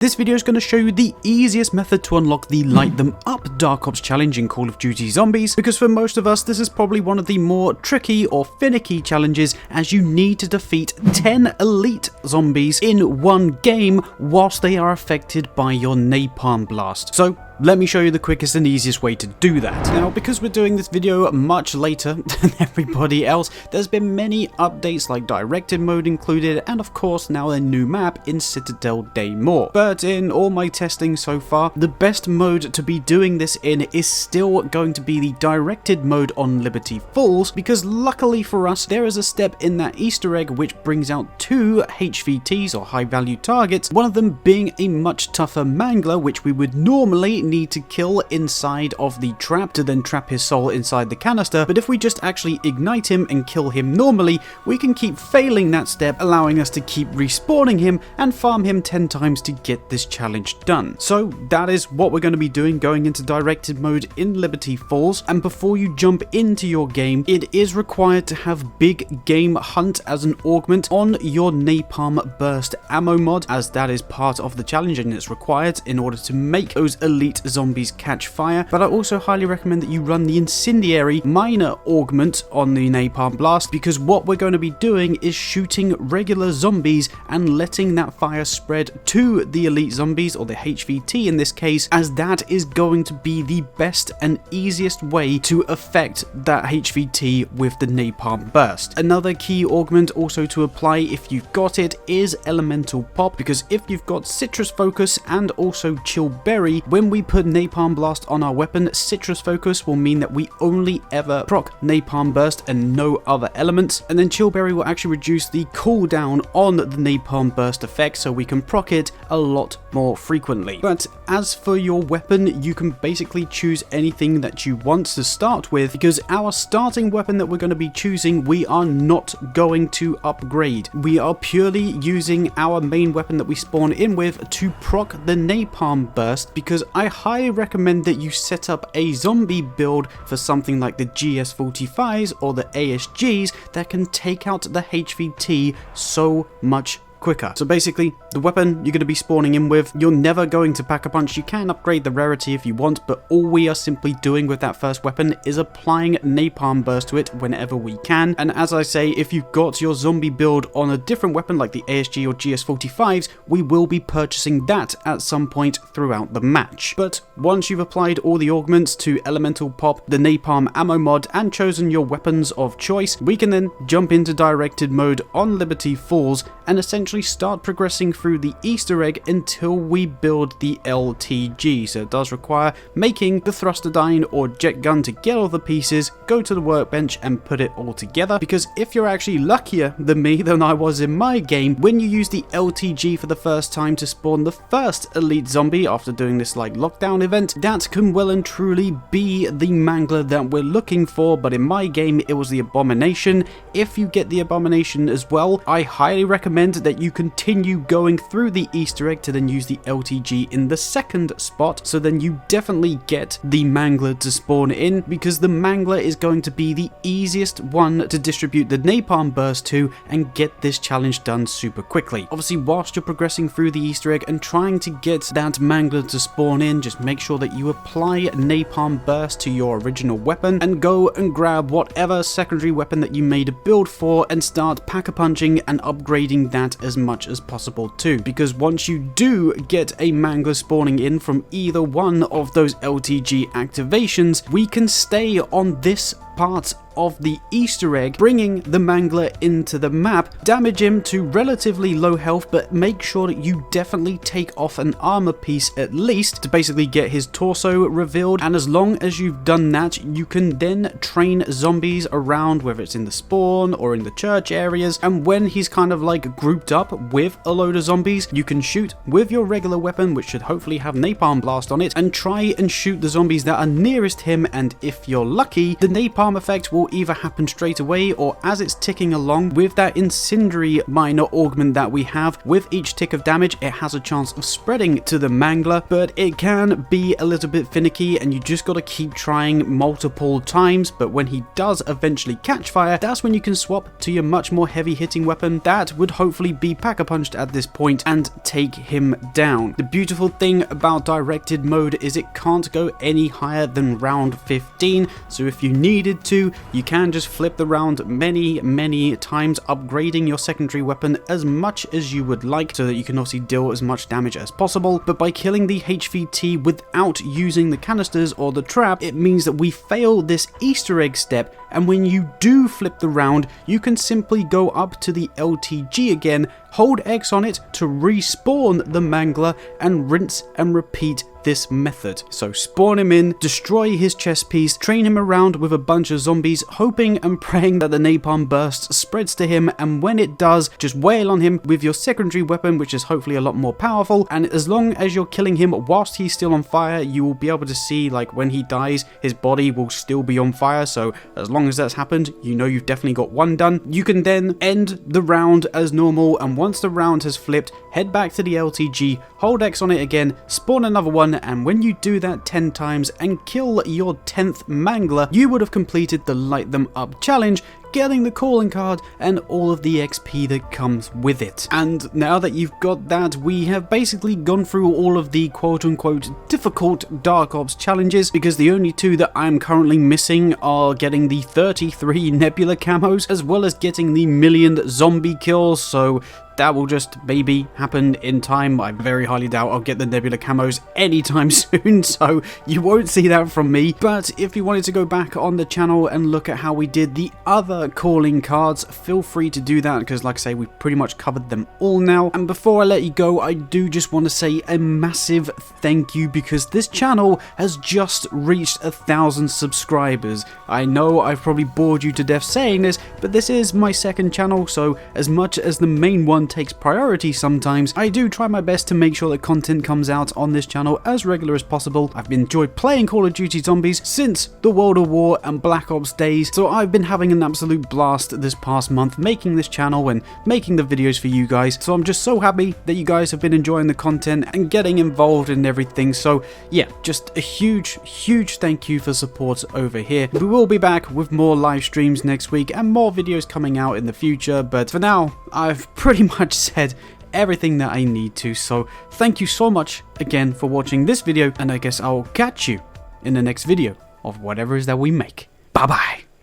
This video is going to show you the easiest method to unlock the Light Them Up Dark Ops challenge in Call of Duty Zombies, because for most of us this is probably one of the more tricky or finicky challenges, as you need to defeat 10 elite zombies in one game whilst they are affected by your napalm blast. So let me show you the quickest and easiest way to do that. Now, because we're doing this video much later than everybody else, there's been many updates like directed mode included, and of course now a new map in Citadel Daymore. But in all my testing so far, the best mode to be doing this in is still going to be the directed mode on Liberty Falls, because luckily for us, there is a step in that Easter egg which brings out 2 HVTs or high value targets, one of them being a much tougher mangler which we would normally need to kill inside of the trap to then trap his soul inside the canister. But if we just actually ignite him and kill him normally, we can keep failing that step, allowing us to keep respawning him and farm him 10 times to get this challenge done. So that is what we're going to be doing going into directed mode in Liberty Falls. And before you jump into your game, it is required to have Big Game Hunt as an augment on your napalm burst ammo mod, as that is part of the challenge and it's required in order to make those elite zombies catch fire. But I also highly recommend that you run the incendiary minor augment on the napalm blast, because what we're going to be doing is shooting regular zombies and letting that fire spread to the elite zombies, or the HVT in this case, as that is going to be the best and easiest way to affect that HVT with the napalm burst. Another key augment also to apply if you've got it is elemental pop, because if you've got citrus focus and also chill berry, when we put napalm blast on our weapon, citrus focus will mean that we only ever proc napalm burst and no other elements, and then chill berry will actually reduce the cooldown on the napalm burst effect, so we can proc it a lot more frequently. But as for your weapon, you can basically choose anything that you want to start with, because our starting weapon that we're going to be choosing, we are not going to upgrade. We are purely using our main weapon that we spawn in with to proc the napalm burst, because I highly recommend that you set up a zombie build for something like the GS45s or the ASGs that can take out the HVT so much quicker. So basically, the weapon you're going to be spawning in with, you're never going to pack a punch. You can upgrade the rarity if you want, but all we are simply doing with that first weapon is applying napalm burst to it whenever we can. And as I say, if you've got your zombie build on a different weapon like the ASG or GS45s, we will be purchasing that at some point throughout the match. But once you've applied all the augments to elemental pop, the napalm ammo mod, and chosen your weapons of choice, we can then jump into directed mode on Liberty Falls and essentially start progressing through the Easter egg until we build the LTG. So it does require making the thruster dyne or jet gun to get all the pieces, go to the workbench and put it all together, because if you're actually luckier than me than I was in my game, when you use the LTG for the first time to spawn the first elite zombie after doing this like lockdown event, that can well and truly be the mangler that we're looking for. But in my game it was the abomination. If you get the abomination as well, I highly recommend that you continue going through the Easter egg to then use the LTG in the second spot, so then you definitely get the mangler to spawn in, because the mangler is going to be the easiest one to distribute the napalm burst to and get this challenge done super quickly. Obviously, whilst you're progressing through the Easter egg and trying to get that mangler to spawn in, just make sure that you apply napalm burst to your original weapon and go and grab whatever secondary weapon that you made a build for and start pack-a-punching and upgrading that as much as possible too, because once you do get a mangler spawning in from either one of those LTG activations, we can stay on this part of the Easter egg, bringing the mangler into the map, damage him to relatively low health, but make sure that you definitely take off an armor piece at least to basically get his torso revealed. And as long as you've done that, you can then train zombies around, whether it's in the spawn or in the church areas, and when he's kind of like grouped up with a load of zombies, you can shoot with your regular weapon, which should hopefully have napalm blast on it, and try and shoot the zombies that are nearest him. And if you're lucky, the napalm napalm effect will either happen straight away or as it's ticking along. With that incendiary minor augment that we have, with each tick of damage it has a chance of spreading to the mangler, but it can be a little bit finicky and you just got to keep trying multiple times. But when he does eventually catch fire, that's when you can swap to your much more heavy hitting weapon that would hopefully be Pack-a-Punched at this point and take him down. The beautiful thing about directed mode is it can't go any higher than round 15, so if you needed to, you can just flip the round many times, upgrading your secondary weapon as much as you would like so that you can obviously deal as much damage as possible. But by killing the HVT without using the canisters or the trap, it means that we fail this Easter egg step, and when you do flip the round, you can simply go up to the LTG again, hold X on it to respawn the mangler, and rinse and repeat this method. So spawn him in, destroy his chest piece, train him around with a bunch of zombies, hoping and praying that the napalm burst spreads to him, and when it does, just wail on him with your secondary weapon, which is hopefully a lot more powerful. And as long as you're killing him whilst he's still on fire, you will be able to see, like, when he dies, his body will still be on fire. So as long as that's happened, you know you've definitely got one done. You can then end the round as normal, and once the round has flipped, head back to the LTG, hold X on it again, spawn another one, and when you do that 10 times and kill your 10th mangler, you would have completed the Light Them Up challenge, getting the calling card and all of the XP that comes with it. And now that you've got that, we have basically gone through all of the quote-unquote difficult Dark Ops challenges, because the only two that I'm currently missing are getting the 33 Nebula camos as well as getting the 1,000,000 zombie kills, so that will just maybe happen in time. I very highly doubt I'll get the Nebula camos anytime soon, so you won't see that from me. But if you wanted to go back on the channel and look at how we did the other calling cards, feel free to do that, because like I say, we've pretty much covered them all now. And before I let you go, I do just want to say a massive thank you, because this channel has just reached 1,000 subscribers. I know I've probably bored you to death saying this, but this is my second channel, so as much as the main one takes priority sometimes, I do try my best to make sure that content comes out on this channel as regular as possible. I've enjoyed playing Call of Duty Zombies since the World of War and Black Ops days, so I've been having an absolute blast this past month making this channel and making the videos for you guys. So I'm just so happy that you guys have been enjoying the content and getting involved in everything. So yeah, just a huge thank you for support over here. We will be back with more live streams next week and more videos coming out in the future, but for now, I've pretty much said everything that I need to. So thank you so much again for watching this video, and I guess I'll catch you in the next video of whatever it is that we make. Bye bye.